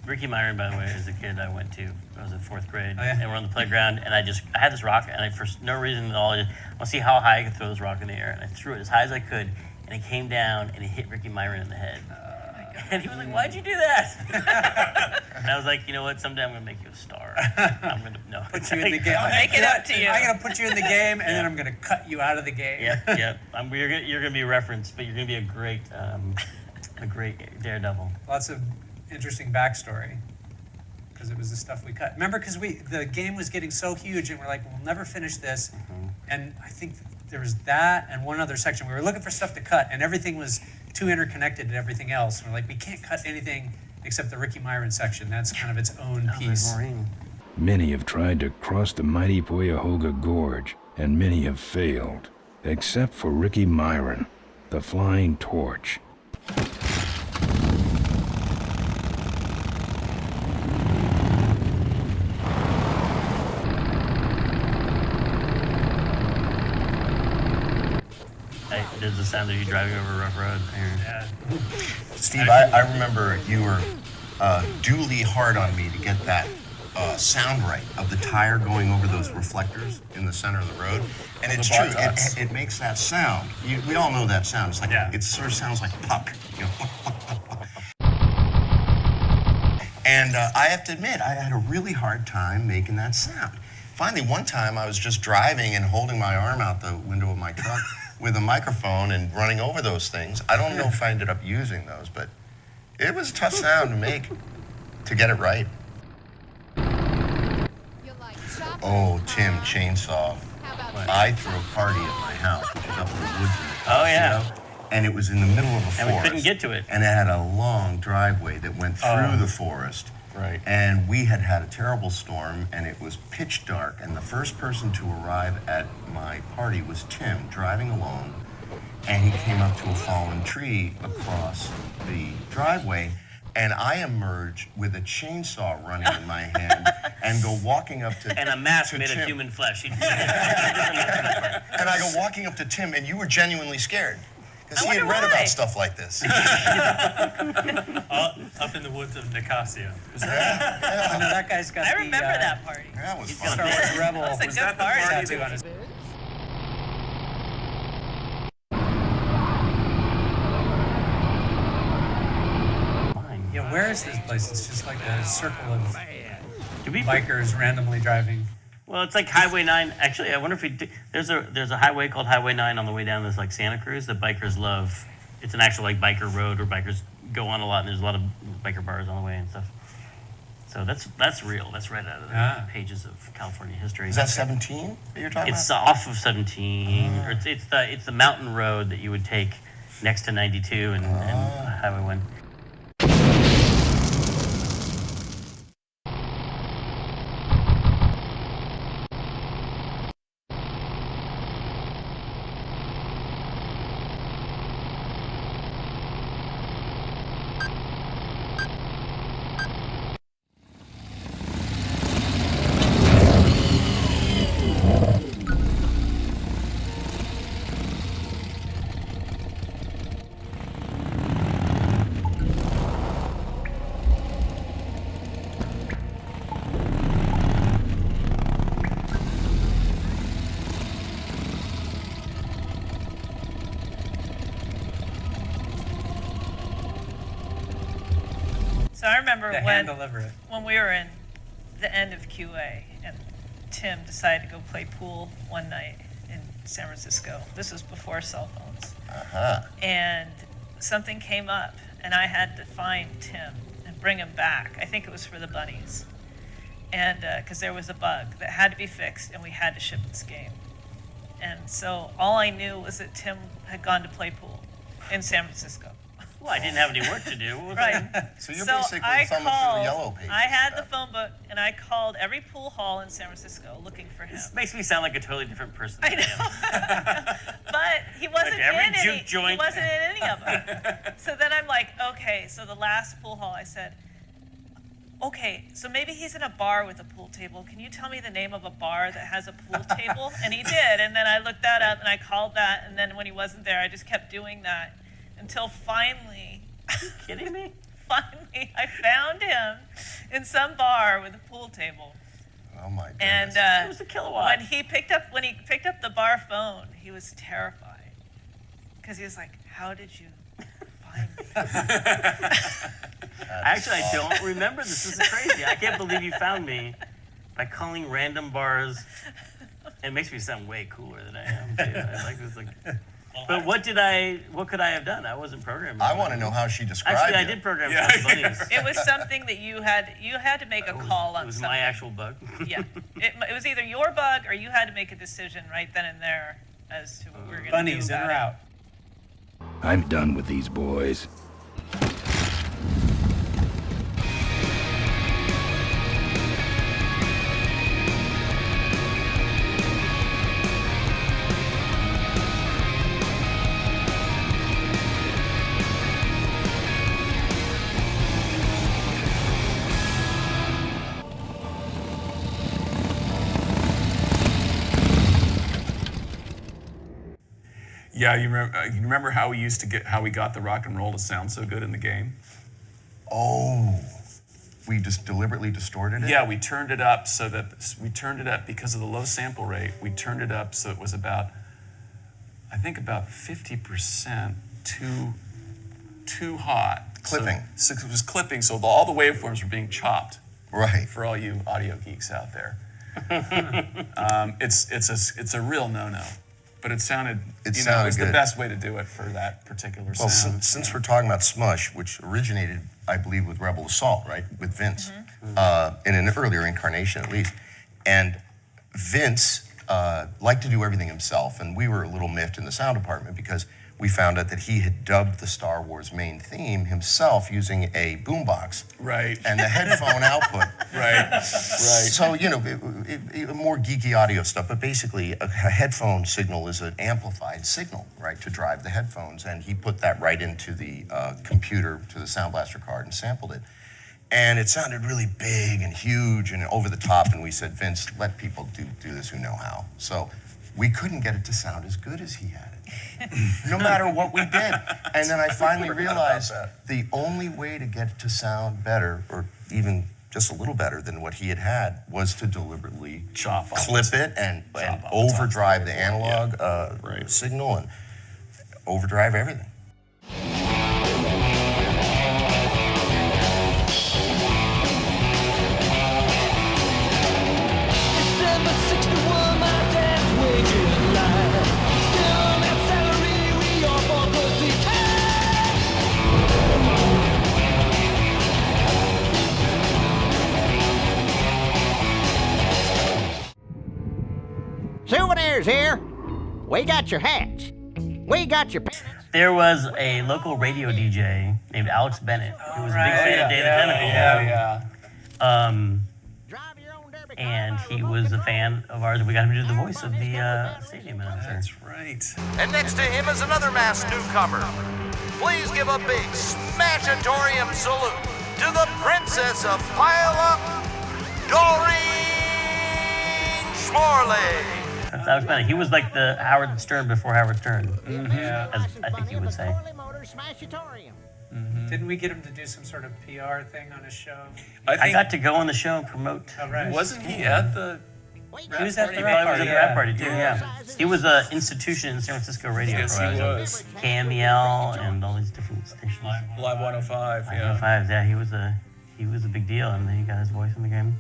Ricky Myron, by the way, is a kid I went to. I was in 4th grade, Oh, yeah? and we're on the playground, and I had this rock, and for no reason at all, I want to see how high I could throw this rock in the air, and I threw it as high as I could, and it came down, and it hit Ricky Myron in the head. And he was like, "Why'd you do that?" And I was like, "You know what? Someday I'm gonna make you a star. I'm gonna Put you in the game. I'll make it up to you. I'm gonna put you in the game, and then I'm gonna cut you out of the game. Yep. You're gonna be referenced, but you're gonna be a great daredevil. Lots of interesting backstory because it was the stuff we cut. Remember, because the game was getting so huge, and we're like, we'll never finish this. And I think there was that and one other section. We were looking for stuff to cut, and everything was too interconnected to everything else. And we're like, we can't cut anything except the Ricky Myron section. That's kind of its own piece. Many have tried to cross the mighty Cuyahoga Gorge, and many have failed, except for Ricky Myron, the Flying Torch. There's the sound of you driving over a rough road. Yeah. Steve, I remember you were duly hard on me to get that sound right of the tire going over those reflectors in the center of the road. And it's true, it makes that sound. We all know that sound. It's like, it sort of sounds like puck. You know? And I have to admit, I had a really hard time making that sound. Finally, one time I was just driving and holding my arm out the window of my truck with a microphone and running over those things. I don't know if I ended up using those, but it was a tough sound to make, to get it right. Oh, Tim, chainsaw. I threw a party at my house, which is up in the woods in the Colorado, and it was in the middle of a forest. And we couldn't get to it. And it had a long driveway that went through the forest. Right. And we had a terrible storm, and it was pitch dark, and the first person to arrive at my party was Tim, driving alone, and he came up to a fallen tree across the driveway, and I emerge with a chainsaw running in my hand and go walking up to And a mask to made Tim. of human flesh. And I go walking up to Tim, and you were genuinely scared. Because he had read about stuff like this. Up in the woods of Nicosia. I know that guy's got I remember that party. That was fun. Star Wars Rebel. That was a good party. Tattoo on his... Yeah, where is this place? It's just like a circle of bikers randomly driving. Well, it's like Highway 9. Actually, I wonder if there's a highway called Highway 9 on the way down this like Santa Cruz that bikers love. It's an actual like biker road where bikers go on a lot, and there's a lot of biker bars on the way and stuff. So that's real. That's right out of the pages of California history. Is that 17 that you're talking It's about? off of 17. Or it's the mountain road that you would take next to 92 and Highway 1. So I remember To hand deliver it. when we were in the end of QA and Tim decided to go play pool one night in San Francisco. This was before cell phones. And something came up and I had to find Tim and bring him back. I think it was for the bunnies. And because there was a bug that had to be fixed and we had to ship this game. And so all I knew was that Tim had gone to play pool in San Francisco. Well, I didn't have any work to do. Right. So you're basically thumbing through the yellow pages. I had the phone book and I called every pool hall in San Francisco looking for him. This makes me sound like a totally different person. I know. But he wasn't every in any. juke joint. He wasn't in any of them. So then I'm like, okay. So the last pool hall, I said, okay, so maybe he's in a bar with a pool table. Can you tell me the name of a bar that has a pool table? And he did. And then I looked that up and I called that. And then when he wasn't there, I just kept doing that until finally. Kidding me? Finally, I found him in some bar with a pool table. Oh my goodness. And it was a kilowatt. when he picked up the bar phone, he was terrified because he was like, "How did you find me?" Actually, I don't remember this. This is crazy. I can't believe you found me by calling random bars. It makes me sound way cooler than I am, too. I like this, like. But what could I have done? I wasn't programming. I want to know how she described Actually, you. I did program for the bunnies. It was something that you had to make a call on. It was something. my actual bug. Yeah, it was either your bug or you had to make a decision right then and there as to what we were going to do. Bunnies in or out. I'm done with these boys. Yeah, you remember how we got the rock and roll to sound so good in the game? Oh, we just deliberately distorted it? Yeah, we turned it up because of the low sample rate. We turned it up so it was about 50% too hot. Clipping. So it was clipping, so all the waveforms were being chopped. Right. For all you audio geeks out there. It's a real no-no. But it sounded It was good. the best way to do it for that particular Well, sound. since we're talking about Smush, which originated, I believe, with Rebel Assault, right, with Vince, in an earlier incarnation at least, and Vince liked to do everything himself, and we were a little miffed in the sound department because we found out that he had dubbed the Star Wars main theme himself using a boombox. Right. And the headphone output. Right. So, more geeky audio stuff, but basically a headphone signal is an amplified signal, right, to drive the headphones. And he put that right into the computer, to the Sound Blaster card and sampled it. And it sounded really big and huge and over the top. And we said, Vince, let people do this who know how. So we couldn't get it to sound as good as he had it. No matter what we did. And then I finally realized the only way to get it to sound better, or even just a little better than what he had, was to deliberately clip it and overdrive the analog signal and overdrive everything. Souvenirs here. We got your hats. We got your pants. There was a local radio DJ named Alex Bennett who was a big fan of Day of the Tentacle. And he was a fan of ours. We got him to do the voice of the stadium announcer. That's right. And next to him is another masked newcomer. Please give a big Smashatorium salute to the Princess of Pile-Up, Doreen Schmorley. That's Alex Bennett. He was like the Howard Stern before Howard Stern, as I think you would say. Didn't we get him to do some sort of PR thing on his show? I got to go on the show and promote. Oh, right. Wasn't he at the He was at the He rap was party. at the rap party too, yeah. He was an institution in San Francisco radio. Yes, he was. KMEL and all these different stations. Live 105, yeah. 105, yeah. He was a he was a big deal, and then he got his voice in the game.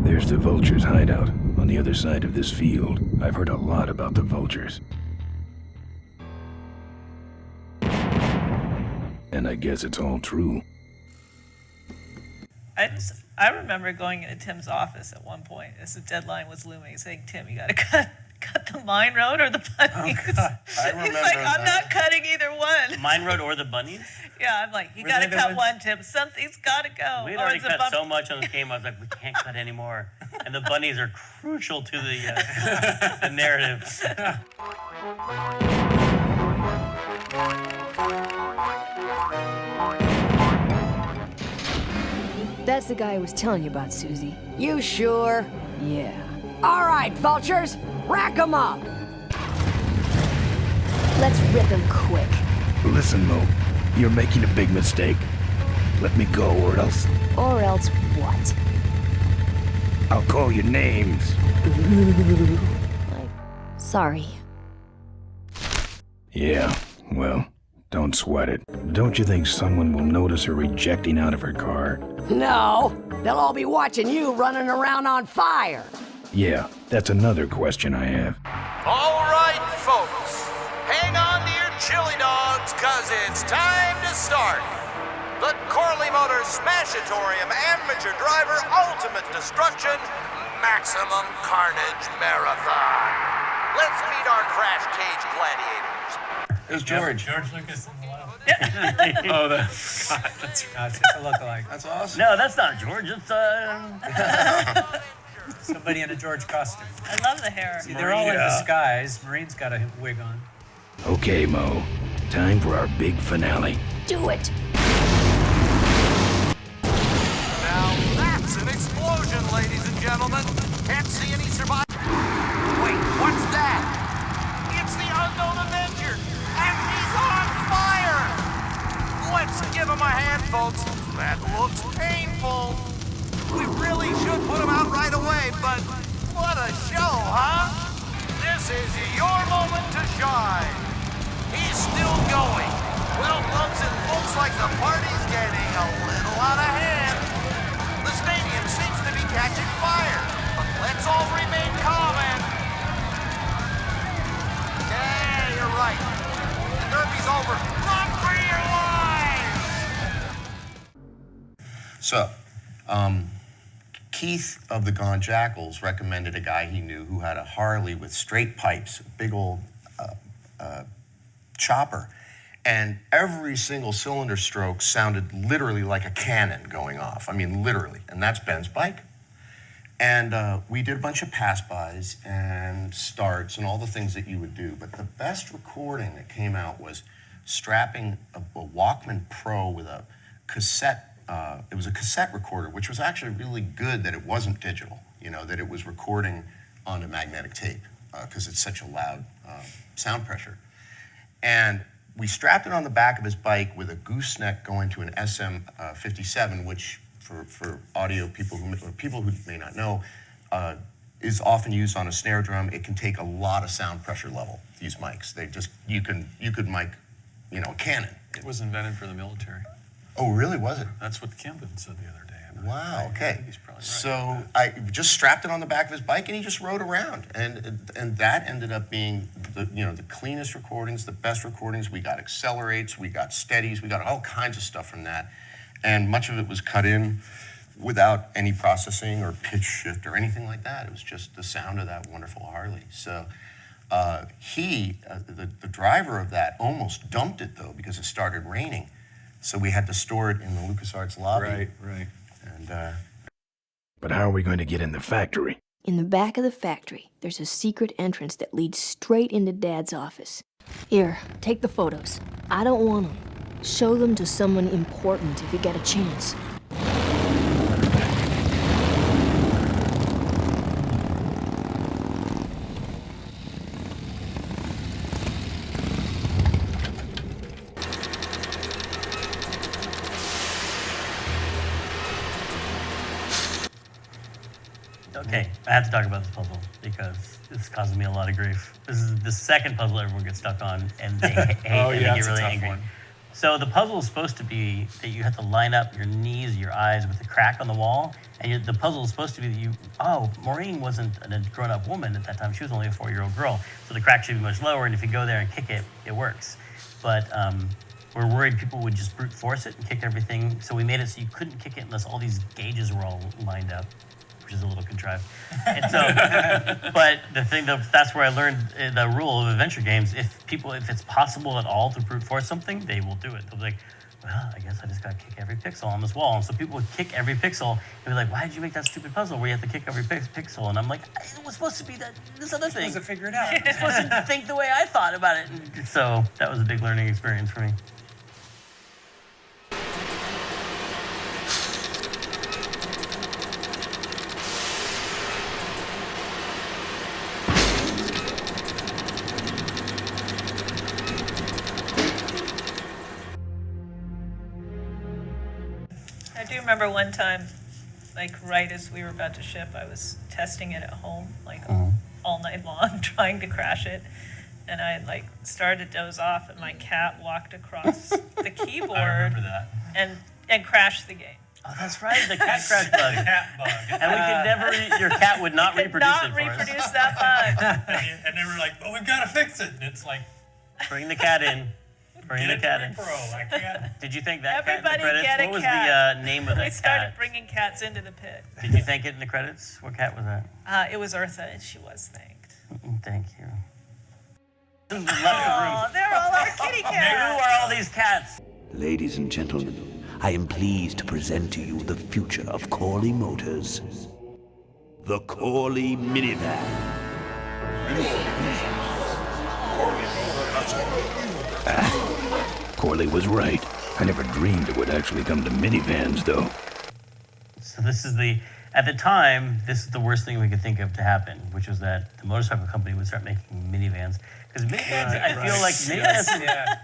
There's the Vulture's hideout on the other side of this field. I've heard a lot about the Vultures. And I guess it's all true. I remember going into Tim's office at one point as the deadline was looming, saying, "Tim, you got to cut the mine road or the bunnies." Oh, God. I remember He's like, "I'm not cutting either one." Mine Road or the bunnies? Yeah, I'm like, "You Were got to they the cut ones- one, Tim. Something's got to go." We had Oh, already it's a cut bump- so much on this game, I was like, we can't cut anymore. And the bunnies are crucial to the narrative. That's the guy I was telling you about, Susie. You sure? Yeah. All right, vultures, rack 'em up. Let's rip him quick. Listen, Mo, you're making a big mistake. Let me go, or else Or else what? I'll call you names. Sorry. Yeah, well, don't sweat it. Don't you think someone will notice her rejecting out of her car? No, they'll all be watching you running around on fire. Yeah, that's another question I have. All right, folks, hang on to your chili dogs, cause it's time to start. The Corley Motors Smashatorium Amateur Driver Ultimate Destruction Maximum Carnage Marathon. Let's meet our crash cage gladiators. It was George. George Lucas. Oh, No, it's just a lookalike. That's awesome. No, that's not George. It's Somebody in a George costume. I love the hair. See, they're all in disguise. Marine's got a wig on. Okay, Mo, time for our big finale. Do it! Now that's an explosion, ladies and gentlemen. Can't see any survivors. Wait, what's that? It's the Unknown Avenger, and he's on fire! Let's give him a hand, folks. That looks painful. We really should put him out right away, but what a show, huh? This is your moment to shine. He's still going. Well, folks, it looks like the party's getting a little out of hand. The stadium seems to be catching fire, but let's all remain calm and... Yeah, you're right. The derby's over. Run for your lives! So, Keith of the Gone Jackals recommended a guy he knew who had a Harley with straight pipes, a big old chopper, and every single cylinder stroke sounded literally like a cannon going off. I mean, literally. And that's Ben's bike. And we did a bunch of pass-bys and starts and all the things that you would do. But the best recording that came out was strapping a Walkman Pro with a cassette. It was a cassette recorder, which was actually really good that it wasn't digital, that it was recording on a magnetic tape because it's such a loud sound pressure. And we strapped it on the back of his bike with a gooseneck going to an SM57, which for audio people who may not know, is often used on a snare drum. It can take a lot of sound pressure level, these mics. You could mic, a cannon. It was invented for the military. Oh, really, was it? That's what Camden said the other day. Wow, okay. He's probably right. So I just strapped it on the back of his bike and he just rode around. And that ended up being the cleanest recordings, the best recordings. We got accelerates, we got steadies, we got all kinds of stuff from that. And much of it was cut in without any processing or pitch shift or anything like that. It was just the sound of that wonderful Harley. So the driver of that almost dumped it though because it started raining. So we had to store it in the Lucasarts lobby. Right. And But how are we going to get in the factory? In the back of the factory, there's a secret entrance that leads straight into Dad's office. Here, take the photos. I don't want them. Show them to someone important if you get a chance. Okay, I have to talk about this puzzle because it's causing me a lot of grief. This is the second puzzle everyone gets stuck on, and they hate and they get really angry. One. So the puzzle is supposed to be that you have to line up your knees, your eyes with a crack on the wall, and the puzzle is supposed to be that Maureen wasn't a grown-up woman at that time. She was only a 4-year-old girl, so the crack should be much lower, and if you go there and kick it, it works. But we're worried people would just brute force it and kick everything, so we made it so you couldn't kick it unless all these gauges were all lined up, which is a little contrived. And so, but the thing that's where I learned the rule of adventure games. If it's possible at all to brute force something, they will do it. They'll be like, well, I guess I just got to kick every pixel on this wall. And so people would kick every pixel and be like, why did you make that stupid puzzle where you have to kick every pixel? And I'm like, it was supposed to be this other thing. You're supposed to figure it out. You're supposed to think the way I thought about it. And so that was a big learning experience for me. I do remember one time, like right as we were about to ship, I was testing it at home, like all night long, trying to crash it. And I like started to doze off, and my cat walked across the keyboard I remember that. and crashed the game. Oh, that's right, the cat crash bug. The cat bug. And we could never, your cat would not reproduce it for us. Not reproduce that bug. And they were like, "Oh, we've got to fix it." And it's like, bring the cat in. Bring the cat in. Bro, I can't. Did you thank that Everybody cat in the credits? get a What was cat. the name of that We started cat? bringing cats into the pit. Did you thank it in the credits? What cat was that? It was Eartha, and she was thanked. Thank you. Left the Oh, room. they're all our kitty Who cats. are all these cats? Ladies and gentlemen, I am pleased to present to you the future of Corley Motors. The Corley Minivan. Corley was right. I never dreamed it would actually come to minivans, though. So this is at the time, this is the worst thing we could think of to happen, which was that the motorcycle company would start making minivans. Because minivans, I feel like minivans,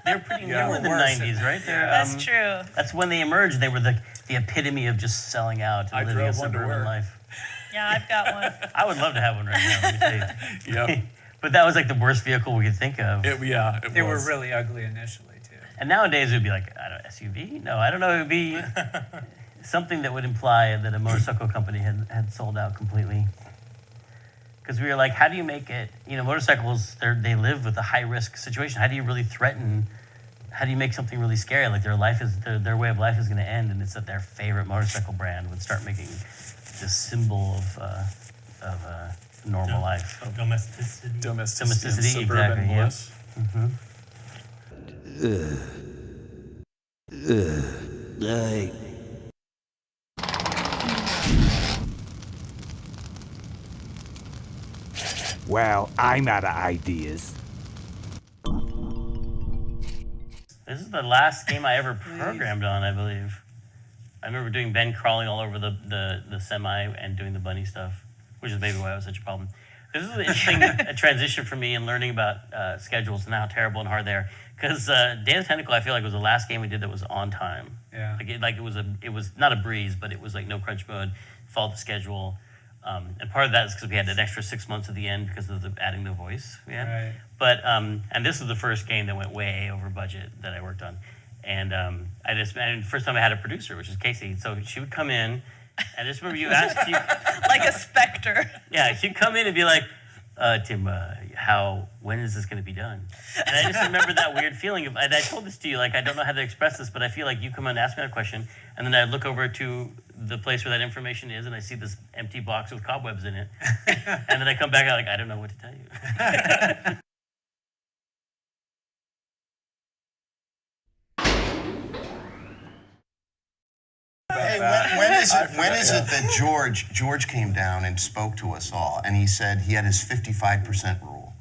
they're pretty new in the 90s, right? That's true. That's when they emerged. They were the epitome of just selling out and living a suburban life. Yeah, I've got one. I would love to have one right now, let me tell you. Yep. But that was like the worst vehicle we could think of. They were really ugly initially, too. And nowadays it would be like, I don't know, SUV? No, I don't know. It would be something that would imply that a motorcycle company had sold out completely. Because we were like, how do you make it? You know, motorcycles, they live with a high-risk situation. How do you really threaten? How do you make something really scary? Like their way of life is going to end, and it's that their favorite motorcycle brand would start making this symbol of normal life. Domesticity. Domesticity, suburban exactly. bliss. Yep. Well, I'm out of ideas. This is the last game I ever programmed on, I believe. I remember doing Ben crawling all over the semi and doing the bunny stuff, which is maybe why it was such a problem. This is an interesting transition for me in learning about schedules and how terrible and hard they are. Because Day of the Tentacle, I feel like was the last game we did that was on time. Yeah. It was not a breeze, but it was like no crunch mode, followed the schedule. And part of that is because we had an extra 6 months at the end because of adding the voice we had. Right. But and this was the first game that went way over budget that I worked on. And and first time I had a producer, which is Casey. So she would come in, and I just remember you asked like a specter. Yeah, she'd come in and be like, Tim, when is this going to be done? And I just remember that weird feeling of, and I told this to you, like, I don't know how to express this, but I feel like you come in and ask me a question, and then I look over to the place where that information is, and I see this empty box with cobwebs in it. And then I come back out like, I don't know what to tell you. Hey, when is it that George came down and spoke to us all, and he said he had his 55% rule?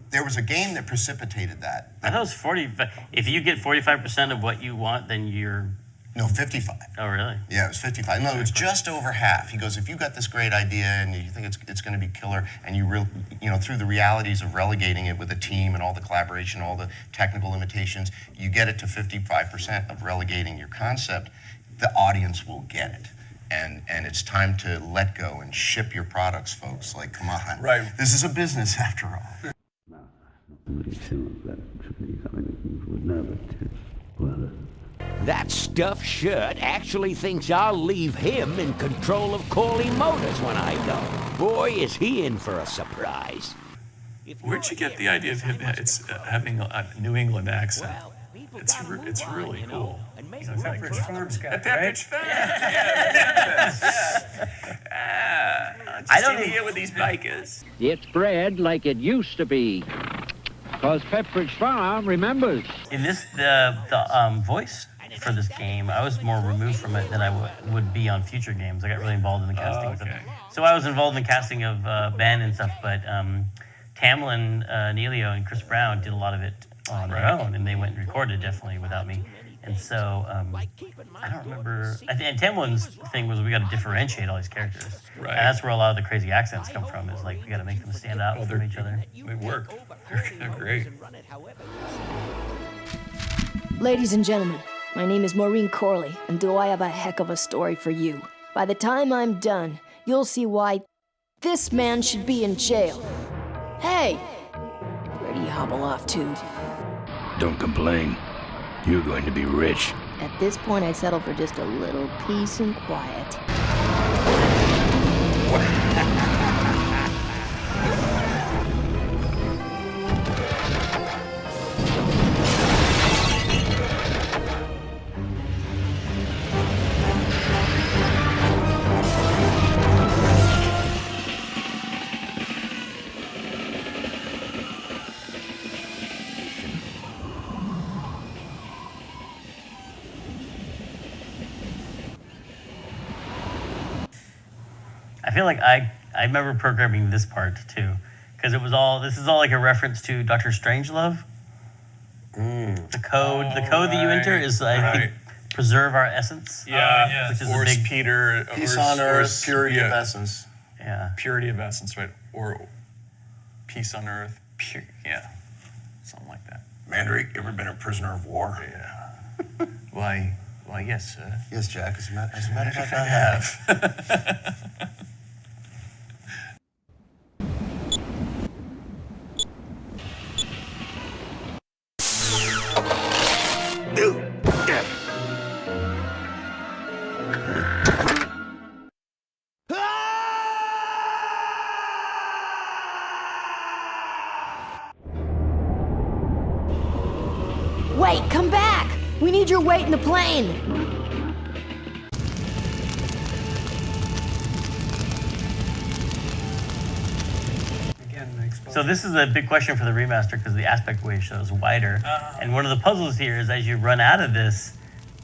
There was a game that precipitated that. I thought it was 40. If you get 45% of what you want, then you're... No, 55. Oh, really? Yeah, it was 55. No, it was just over half. He goes, if you got this great idea and you think it's going to be killer, and through the realities of relegating it with a team and all the collaboration, all the technical limitations, you get it to 55% of relegating your concept, the audience will get it. and it's time to let go and ship your products, folks. Like, come on. Right. This is a business after all. That stuffed shirt actually thinks I'll leave him in control of Corley Motors when I go. Boy, is he in for a surprise. Where'd you get the idea of him having a New England accent? It's really cool. Pepperidge Farms guy, right? Pepperidge Farms. I don't hear with these bikers. It's bred like it used to be. Cause Pepperidge Farm remembers. In this, the voice for this game, I was more removed from it than I would be on future games. I got really involved in the casting. So I was involved in the casting of Ben and stuff, but Tamlin, Neelio, and Chris Brown did a lot of it on their own, and they went and recorded definitely without me. And so I don't remember. And Tamlin's thing was we got to differentiate all these characters, and that's where a lot of the crazy accents come from. Is like we got to make them stand out from each other. They work. They're great. Ladies and gentlemen, my name is Maureen Corley, and do I have a heck of a story for you. By the time I'm done, you'll see why this man should be in jail. Hey, where do you hobble off to? Don't complain. You're going to be rich. At this point, I'd settle for just a little peace and quiet. I feel like I remember programming this part too, because this is all like a reference to Dr. Strangelove. The code that you enter is I think preserve our essence. Yeah, which is or a big Peter. Peace on earth, purity of essence. Yeah, purity of essence, right? Or peace on earth, something like that. Mandrake, ever been a prisoner of war? Yeah. Why, yes, sir. Yes, Jack. As a matter of fact, I have. Wait, come back! We need your weight in the plane! So this is a big question for the remaster because the aspect ratio is wider. And one of the puzzles here is as you run out of this,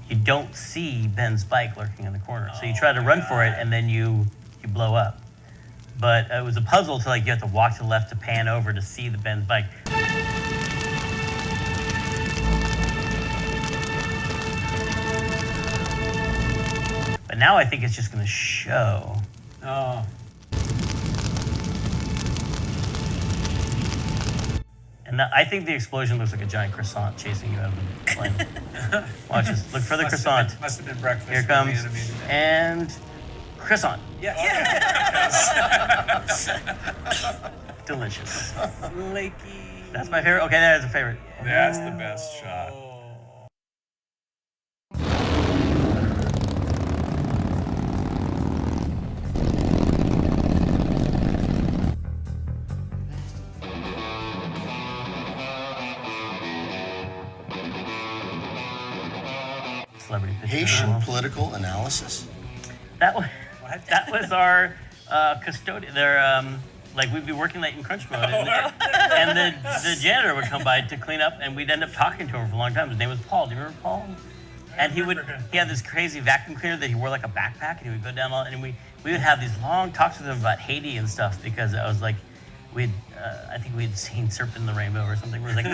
you don't see Ben's bike lurking in the corner. So you try to run for it and then you blow up. But it was a puzzle to you have to walk to the left to pan over to see the Ben's bike. But now I think it's just going to show. Oh. And I think the explosion looks like a giant croissant chasing you out of the plane. Watch this. Look for the croissant. Must have been breakfast. Here comes. And croissant. Yes. Delicious. Flaky. That's my favorite. Okay, that is a favorite. That's the best shot. Celebrity picture. Haitian political analysis? That was our custodian. We'd be working late in crunch mode, and the janitor would come by to clean up, and we'd end up talking to him for a long time. His name was Paul. Do you remember Paul? And he had this crazy vacuum cleaner that he wore like a backpack, and he would go down and we would have these long talks with him about Haiti and stuff because I was like, I think we'd seen Serpent in the Rainbow or something. We were like,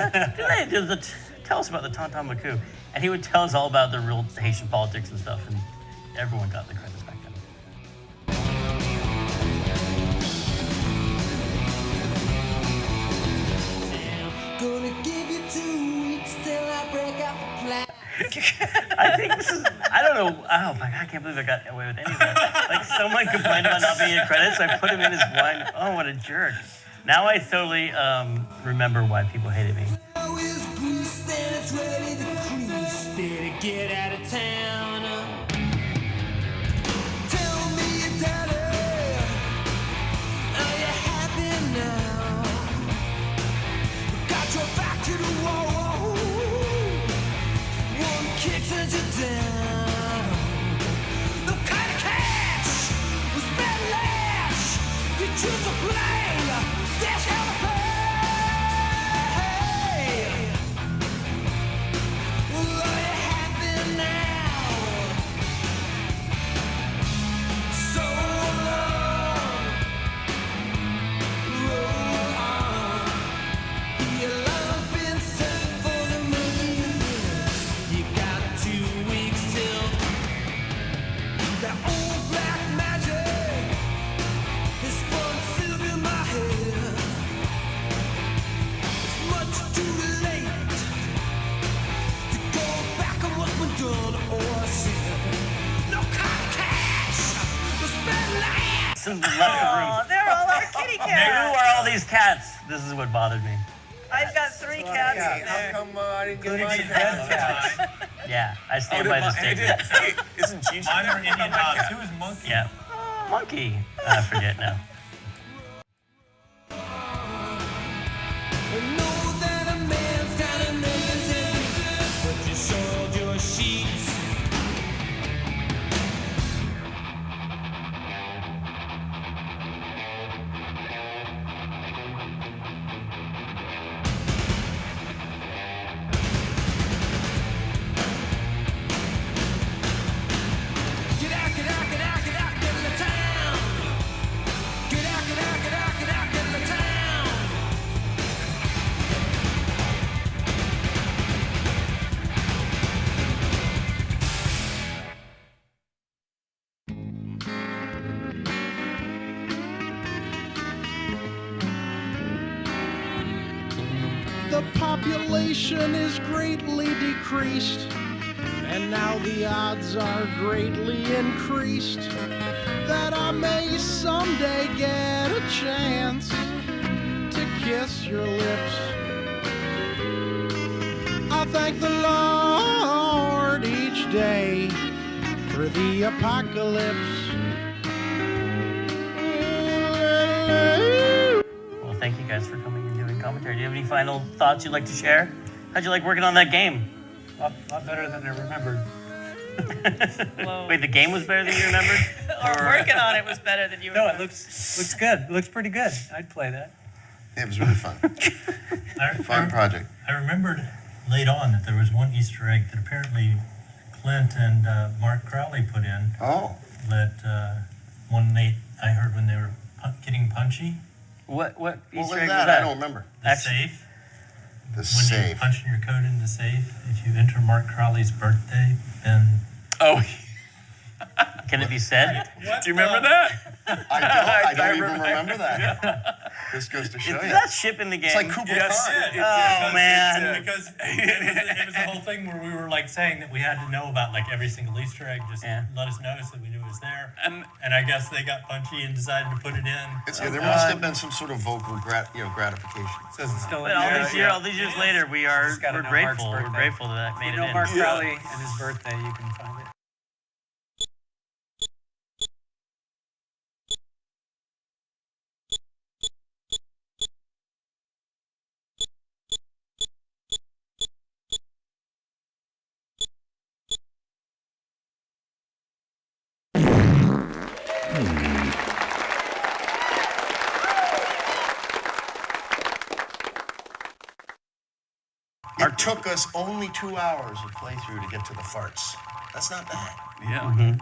tell us about the Tonton Macoux. And he would tell us all about the real Haitian politics and stuff, and everyone got the credits back then. Gonna give you 2 weeks till I break out the plan. I think this is, I don't know, oh my God, I can't believe I got away with any of that. Like, someone complained about not being in credits, so I put him in as one. Oh, what a jerk. Now I totally remember why people hated me. Get out of town. They're all our kitty cats. Who are all these cats? This is what bothered me. I've got 3 cats in there. How come I didn't get my cat? Yeah, I stand by the statement. Hey, isn't Gigi? Mine are Indian dogs. Who is Monkey? Yeah. Monkey. I forget now. The population is greatly decreased, and now the odds are greatly increased that I may someday get a chance to kiss your lips. I thank the Lord each day through the apocalypse. Well, thank you guys for coming and doing commentary. Do you have any final thoughts you'd like to share? How'd you like working on that game? A lot better than I remembered. Wait, the game was better than you remembered? Or working on it was better than you No, remembered. it looks good. It looks pretty good. I'd play that. It was really fun. Fun project. I remembered late on that there was one Easter egg that apparently Clint and Mark Crowley put in. Oh. That one night I heard when they were getting punchy. What Easter egg was that? I don't remember. The safe. The when safe. you punch in your code in the safe, if you enter Mark Crowley's birthday, then... Oh. Can it be said? Do you remember that? I don't even remember that. Yeah. This goes to show Is you. that ship in the game? It's like Cooper Khan. Oh, man. Because it was the whole thing where we were like saying that we had to know about like every single Easter egg, just let us know so we knew it was there. And I guess they got punchy and decided to put it in. There must have been some sort of vocal gratification. Says it's still But all these years later, we're grateful. We're grateful that made you know it in. Mark Crowley and his birthday, you can find it. It took us only 2 hours of playthrough to get to the farts. That's not bad. Yeah.